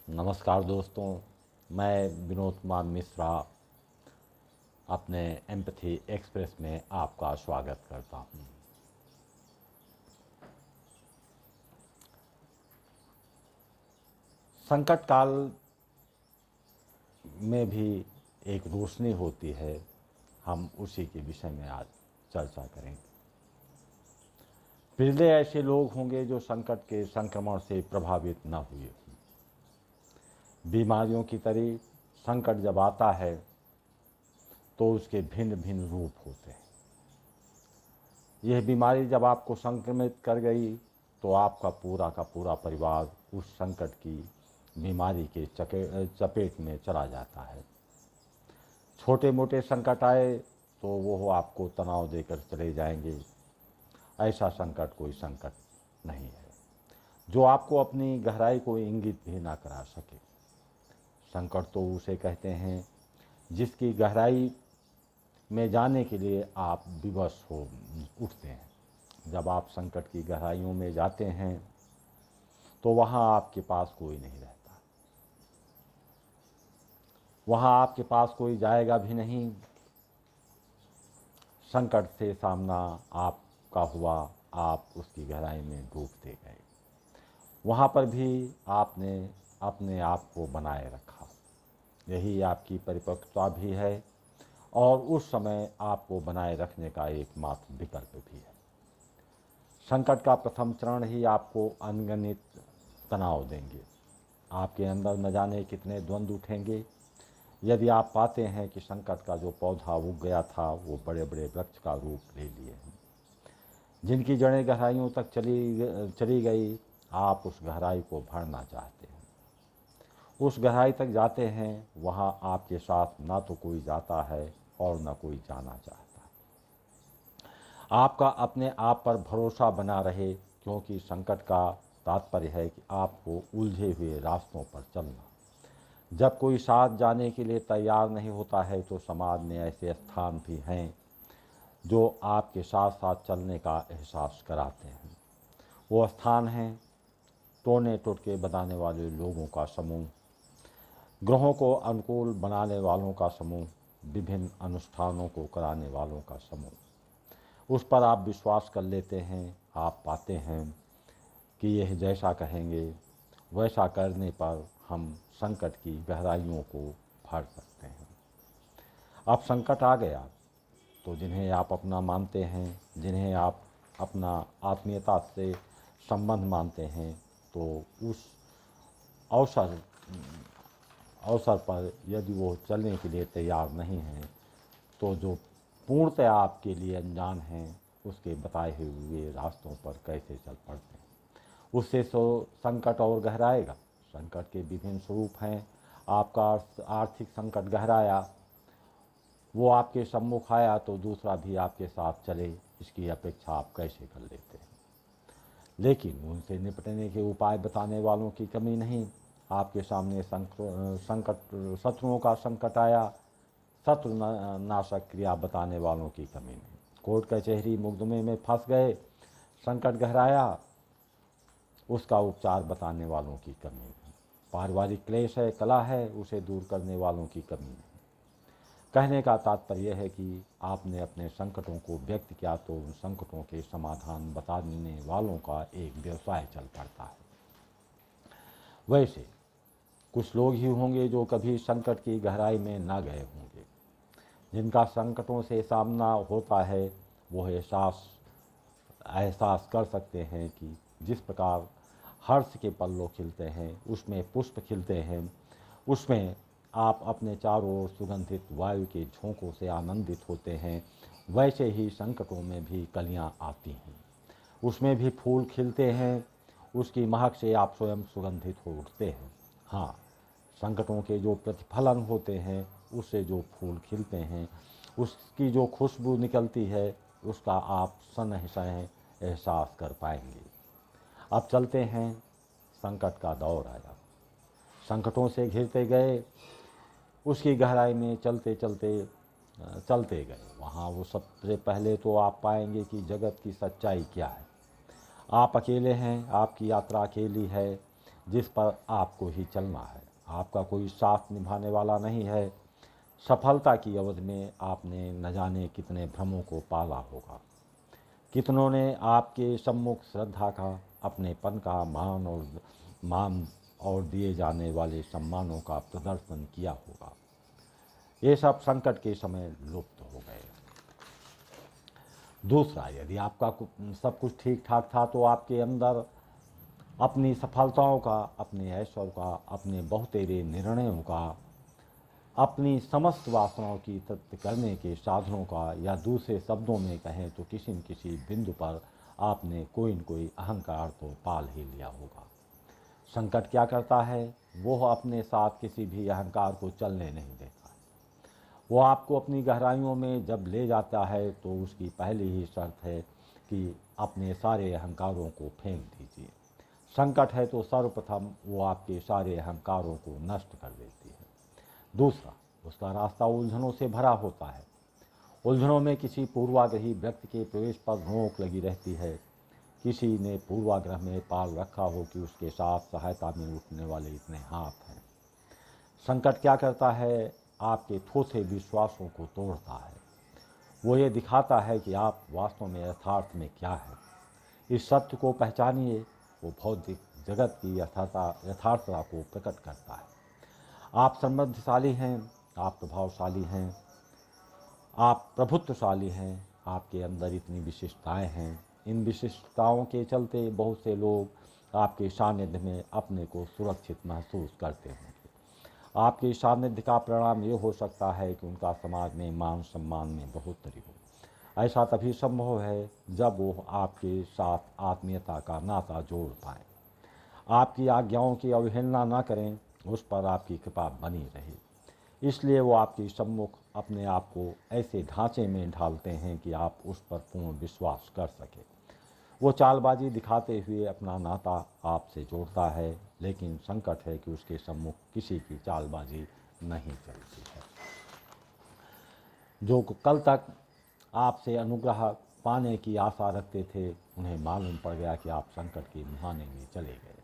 नमस्कार दोस्तों, मैं विनोद कुमार मिश्रा अपने एम्पैथी एक्सप्रेस में आपका स्वागत करता हूँ। संकट काल में भी एक रोशनी होती है, हम उसी के विषय में आज चर्चा करेंगे। पहले ऐसे लोग होंगे जो संकट के संक्रमण से प्रभावित न हुए हों। बीमारियों की तरह संकट जब आता है तो उसके भिन्न भिन्न रूप होते हैं। यह बीमारी जब आपको संक्रमित कर गई तो आपका पूरा का पूरा परिवार उस संकट की बीमारी के चपेट में चला जाता है। छोटे मोटे संकट आए तो वो आपको तनाव देकर चले जाएंगे। ऐसा संकट कोई संकट नहीं है जो आपको अपनी गहराई को इंगित भी ना करा सके। संकट तो उसे कहते हैं जिसकी गहराई में जाने के लिए आप विवश हो उठते हैं। जब आप संकट की गहराइयों में जाते हैं तो वहाँ आपके पास कोई नहीं रहता, वहाँ आपके पास कोई जाएगा भी नहीं। संकट से सामना आपका हुआ, आप उसकी गहराई में डूबते गए। वहाँ पर भी आपने अपने आप को बनाए रखा। यही आपकी परिपक्वता भी है और उस समय आपको बनाए रखने का एकमात्र विकल्प भी है। संकट का प्रथम चरण ही आपको अनगिनत तनाव देंगे। आपके अंदर न जाने कितने द्वंद्व उठेंगे। यदि आप पाते हैं कि संकट का जो पौधा उग गया था वो बड़े बड़े वृक्ष का रूप ले लिए हैं, जिनकी जड़ें गहराइयों तक चली गई, आप उस गहराई को भरना चाहते हैं। उस गहराई तक जाते हैं, वहाँ आपके साथ ना तो कोई जाता है और न कोई जाना चाहता। आपका अपने आप पर भरोसा बना रहे, क्योंकि संकट का तात्पर्य है कि आपको उलझे हुए रास्तों पर चलना। जब कोई साथ जाने के लिए तैयार नहीं होता है तो समाज में ऐसे स्थान भी हैं जो आपके साथ साथ चलने का एहसास कराते हैं। वो स्थान हैं टोने टोटके बनाने वाले लोगों का समूह, ग्रहों को अनुकूल बनाने वालों का समूह, विभिन्न अनुष्ठानों को कराने वालों का समूह। उस पर आप विश्वास कर लेते हैं। आप पाते हैं कि यह जैसा कहेंगे वैसा करने पर हम संकट की गहराइयों को भर सकते हैं। अब संकट आ गया तो जिन्हें आप अपना मानते हैं, जिन्हें आप अपना आत्मीयता से संबंध मानते हैं, तो उस अवसर अवसर पर यदि वो चलने के लिए तैयार नहीं हैं तो जो पूर्णतः आपके लिए अनजान हैं उसके बताए हुए रास्तों पर कैसे चल पड़ते हैं, उससे तो संकट और गहराएगा। संकट के विभिन्न स्वरूप हैं। आपका आर्थिक संकट गहराया, वो आपके सम्मुख आया तो दूसरा भी आपके साथ चले, इसकी अपेक्षा आप कैसे कर लेते हैं। लेकिन उनसे निपटने के उपाय बताने वालों की कमी नहीं। आपके सामने संकट शत्रुओं का संकट आया, शत्रु नाशक क्रिया बताने वालों की कमी नहीं। कोर्ट कचहरी मुकदमे में फंस गए, संकट गहराया, उसका उपचार बताने वालों की कमी नहीं। पारिवारिक क्लेश है, कला है, उसे दूर करने वालों की कमी नहीं। कहने का तात्पर्य यह है कि आपने अपने संकटों को व्यक्त किया तो उन संकटों के समाधान बताने वालों का एक व्यवसाय चल पड़ता है। वैसे कुछ लोग ही होंगे जो कभी संकट की गहराई में ना गए होंगे। जिनका संकटों से सामना होता है वो एहसास कर सकते हैं कि जिस प्रकार हर्ष के पल्लव खिलते हैं, उसमें पुष्प खिलते हैं, उसमें आप अपने चारों ओर सुगंधित वायु के झोंकों से आनंदित होते हैं, वैसे ही संकटों में भी कलियां आती हैं, उसमें भी फूल खिलते हैं, उसकी महक से आप स्वयं सुगंधित हो उठते हैं। हाँ, संकटों के जो प्रतिफलन होते हैं, उससे जो फूल खिलते हैं, उसकी जो खुशबू निकलती है, उसका आप सनह एहसास कर पाएंगे। अब चलते हैं, संकट का दौर आया, संकटों से घिरते गए, उसकी गहराई में चलते गए। वहाँ वो सबसे पहले तो आप पाएंगे कि जगत की सच्चाई क्या है। आप अकेले हैं, आपकी यात्रा अकेली है। जिस पर आपको ही चलना है। आपका कोई साथ निभाने वाला नहीं है। सफलता की अवधि में आपने न जाने कितने भ्रमों को पाला होगा। कितनों ने आपके सम्मुख श्रद्धा का, अपनेपन का, मान और दिए जाने वाले सम्मानों का प्रदर्शन किया होगा। ये सब संकट के समय लुप्त हो गए। दूसरा, यदि आपका सब कुछ ठीक ठाक था तो आपके अंदर अपनी सफलताओं का, अपने ऐश्वर्य का, अपने बहुतेरे निर्णयों का, अपनी समस्त वासनाओं की तृप्ति करने के साधनों का, या दूसरे शब्दों में कहें तो किसी न किसी बिंदु पर आपने कोई न कोई अहंकार तो पाल ही लिया होगा। संकट क्या करता है? वो अपने साथ किसी भी अहंकार को चलने नहीं देता। वो आपको अपनी गहराइयों में जब ले जाता है तो उसकी पहली ही शर्त है कि अपने सारे अहंकारों को फेंक दीजिए। संकट है तो सर्वप्रथम वो आपके सारे अहंकारों को नष्ट कर देती है। दूसरा, उसका रास्ता उलझनों से भरा होता है। उलझनों में किसी पूर्वाग्रही व्यक्ति के प्रवेश पर रोक लगी रहती है। किसी ने पूर्वाग्रह में पाल रखा हो कि उसके साथ सहायता में उठने वाले इतने हाथ हैं। संकट क्या करता है? आपके थोथे विश्वासों को तोड़ता है। वो ये दिखाता है कि आप वास्तव में यथार्थ में क्या है। इस सत्य को पहचानिए। वो भौतिक जगत की यथार्थता को प्रकट करता है। आप समृद्धशाली हैं, आप प्रभावशाली हैं, आप प्रभुत्वशाली हैं, आपके अंदर इतनी विशिष्टताएं हैं। इन विशिष्टताओं के चलते बहुत से लोग आपके सानिध्य में अपने को सुरक्षित महसूस करते होंगे। आपके सानिध्य का परिणाम ये हो सकता है कि उनका समाज में मान सम्मान में बढ़ोतरी हो। ऐसा तभी संभव है जब वो आपके साथ आत्मीयता का नाता जोड़ पाएँ। आपकी आज्ञाओं की अवहेलना न करें, उस पर आपकी कृपा बनी रहे। इसलिए वो आपके सम्मुख अपने आप को ऐसे ढांचे में ढालते हैं कि आप उस पर पूर्ण विश्वास कर सकें। वो चालबाजी दिखाते हुए अपना नाता आपसे जोड़ता है, लेकिन संकट है कि उसके सम्मुख किसी की चालबाजी नहीं चलती है। जो कल तक आपसे अनुग्रह पाने की आशा रखते थे, उन्हें मालूम पड़ गया कि आप संकट के मुहाने में चले गए।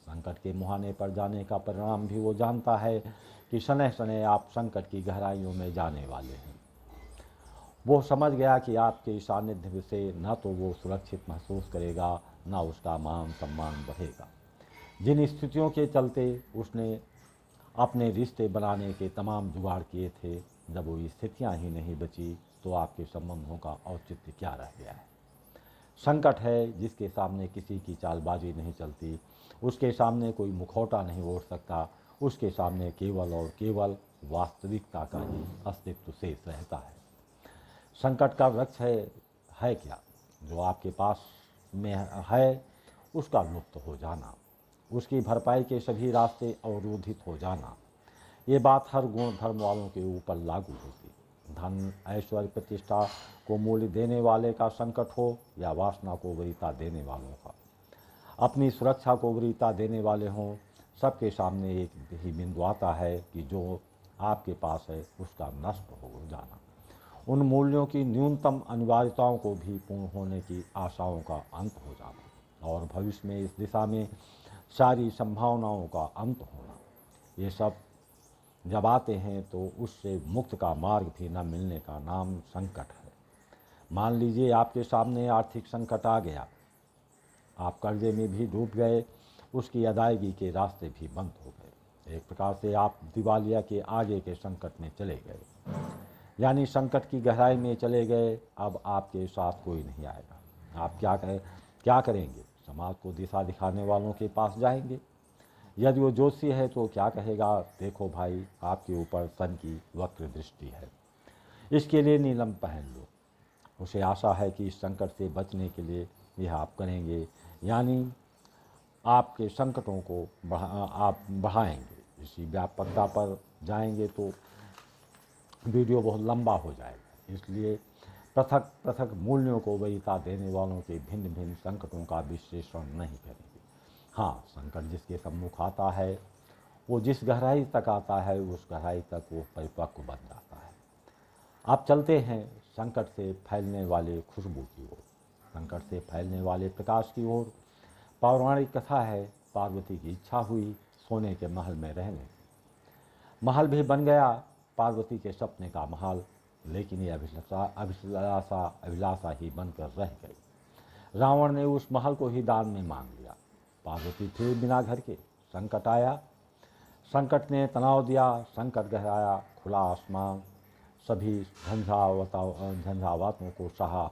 संकट के मुहाने पर जाने का परिणाम भी वो जानता है कि शनैः शनैः आप संकट की गहराइयों में जाने वाले हैं। वो समझ गया कि आपके सानिध्य से न तो वो सुरक्षित महसूस करेगा, न उसका मान सम्मान बढ़ेगा। जिन स्थितियों के चलते उसने अपने रिश्ते बनाने के तमाम जुगाड़ किए थे, जब वो स्थितियां ही नहीं बची तो आपके संबंधों का औचित्य क्या रह गया है। संकट है जिसके सामने किसी की चालबाजी नहीं चलती, उसके सामने कोई मुखौटा नहीं ओढ़ सकता, उसके सामने केवल और केवल वास्तविकता का ही अस्तित्व शेष रहता है। संकट का वृक्ष है क्या? जो आपके पास में है उसका लुप्त हो जाना, उसकी भरपाई के सभी रास्ते अवरोधित हो जाना। ये बात हर गुण धर्म वालों के ऊपर लागू होती। धन, ऐश्वर्य, प्रतिष्ठा को मूल्य देने वाले का संकट हो या वासना को वरीयता देने वालों का, अपनी सुरक्षा को वरीयता देने वाले हों, सबके सामने एक ही बिंदु आता है कि जो आपके पास है उसका नष्ट हो जाना, उन मूल्यों की न्यूनतम अनिवार्यताओं को भी पूर्ण होने की आशाओं का अंत हो जाना, और भविष्य में इस दिशा में सारी संभावनाओं का अंत होना। ये सब जब आते हैं तो उससे मुक्त का मार्ग भी न मिलने का नाम संकट है। मान लीजिए आपके सामने आर्थिक संकट आ गया, आप कर्जे में भी डूब गए, उसकी अदायगी के रास्ते भी बंद हो गए। एक प्रकार से आप दिवालिया के आगे के संकट में चले गए, यानी संकट की गहराई में चले गए। अब आपके साथ कोई नहीं आएगा। आप क्या करेंगे? समाज को दिशा दिखाने वालों के पास जाएंगे। यदि वो ज्योतिषी है तो क्या कहेगा? देखो भाई, आपके ऊपर सन की वक्र दृष्टि है, इसके लिए नीलम पहन लो। उसे आशा है कि इस संकट से बचने के लिए यह आप करेंगे, यानी आपके संकटों को आप बढ़ाएंगे। इसी व्यापकता पर जाएंगे तो वीडियो बहुत लंबा हो जाएगा, इसलिए पृथक पृथक मूल्यों को वरीयता देने वालों के भिन्न भिन्न संकटों का विश्लेषण नहीं करेंगे। हाँ, संकट जिसके सम्मुख आता है वो जिस गहराई तक आता है उस गहराई तक वो परिपक्व बन जाता है। आप चलते हैं संकट से फैलने वाले खुशबू की ओर, संकट से फैलने वाले प्रकाश की ओर। पौराणिक कथा है पार्वती की इच्छा हुई सोने के महल में रहने की। महल भी बन गया पार्वती के सपने का महल, लेकिन ये अभिलाषा ही बनकर रह गई। रावण ने उस महल को ही दान में मांग लिया। पार्वती फिर बिना घर के। संकट आया, संकट ने तनाव दिया, संकट गहराया, खुला आसमान सभी झंझावातों को सहा।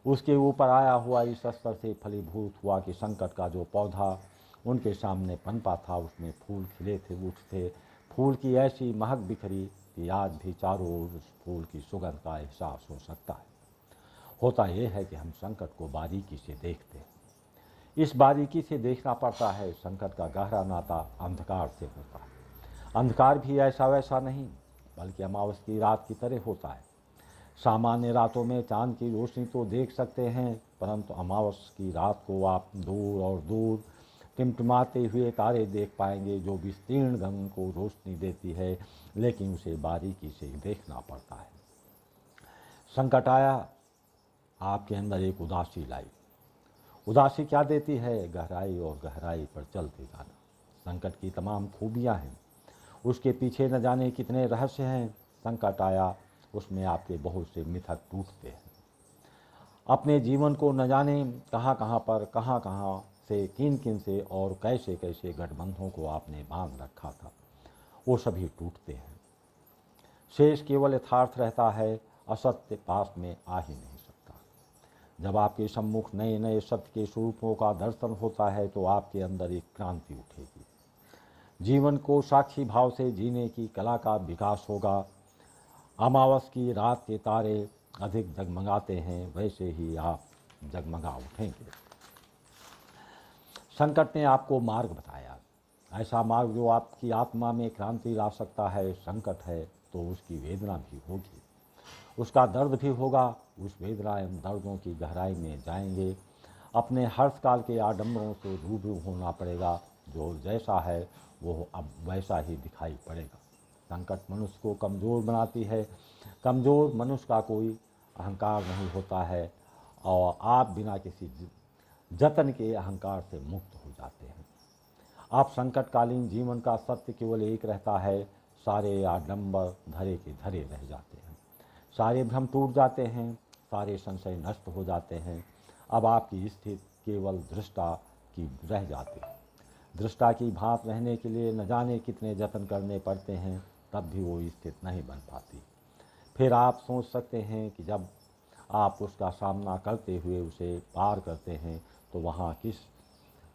उसके ऊपर आया हुआ इस स्तर से फलीभूत हुआ कि संकट का जो पौधा उनके सामने पनपा था उसमें फूल खिले थे, उठते। फूल की ऐसी महक बिखरी कि आज भी चारों ओर उस फूल की सुगंध का एहसास हो सकता है। होता यह है कि हम संकट को बारीकी से देखते हैं। इस बारीकी से देखना पड़ता है। संकट का गहरा नाता अंधकार से होता है। अंधकार भी ऐसा वैसा नहीं, बल्कि अमावस की रात की तरह होता है। सामान्य रातों में चांद की रोशनी तो देख सकते हैं, परंतु अमावस की रात को आप दूर और दूर टिमटिमाते हुए तारे देख पाएंगे, जो विस्तीर्ण गगन को रोशनी देती है, लेकिन उसे बारीकी से देखना पड़ता है। संकट आया, आपके अंदर एक उदासी लाई। उदासी क्या देती है? गहराई और गहराई पर चलते जाना। संकट की तमाम खूबियाँ हैं, उसके पीछे न जाने कितने रहस्य हैं। संकट आया, उसमें आपके बहुत से मिथक टूटते हैं। अपने जीवन को न जाने कहाँ कहाँ पर, कहाँ कहाँ से, किन किन से और कैसे कैसे गठबंधों को आपने बांध रखा था, वो सभी टूटते हैं। शेष केवल यथार्थ रहता है, असत्य पास में आ ही नहीं सकता। जब आपके सम्मुख नए नए सत्य के स्वरूपों का दर्शन होता है तो आपके अंदर एक क्रांति उठेगी। जीवन को साक्षी भाव से जीने की कला का विकास होगा। अमावस की रात के तारे अधिक जगमगाते हैं, वैसे ही आप जगमगा उठेंगे। संकट ने आपको मार्ग बताया, ऐसा मार्ग जो आपकी आत्मा में क्रांति ला सकता है। संकट है तो उसकी वेदना भी होगी, उसका दर्द भी होगा। उस वेदना एवं दर्दों की गहराई में जाएंगे। अपने हर्ष काल के आडंबरों से रूबरू होना पड़ेगा। जो जैसा है वो अब वैसा ही दिखाई पड़ेगा। संकट मनुष्य को कमज़ोर बनाती है। कमज़ोर मनुष्य का कोई अहंकार नहीं होता है, और आप बिना किसी जतन के अहंकार से मुक्त हो जाते हैं। आप संकटकालीन जीवन का सत्य केवल एक रहता है, सारे आडंबर धरे के धरे रह जाते हैं, सारे भ्रम टूट जाते हैं, सारे संशय नष्ट हो जाते हैं। अब आपकी स्थिति केवल दृष्टा की रह जाती है। दृष्टा की भांत रहने के लिए न जाने कितने जतन करने पड़ते हैं, तब भी वो स्थिति नहीं बन पाती। फिर आप सोच सकते हैं कि जब आप उसका सामना करते हुए उसे पार करते हैं तो वहाँ किस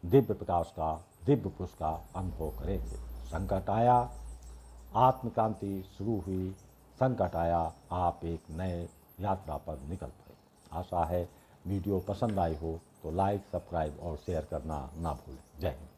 दिव्य प्रकाश का, दिव्य पुरुष का अनुभव करेंगे। संकट आया, आत्मक्रांति शुरू हुई। संकट आया, आप एक नए यात्रा पर निकल पड़े। आशा है वीडियो पसंद आई हो तो लाइक, सब्सक्राइब और शेयर करना ना भूलें। जय हिंद।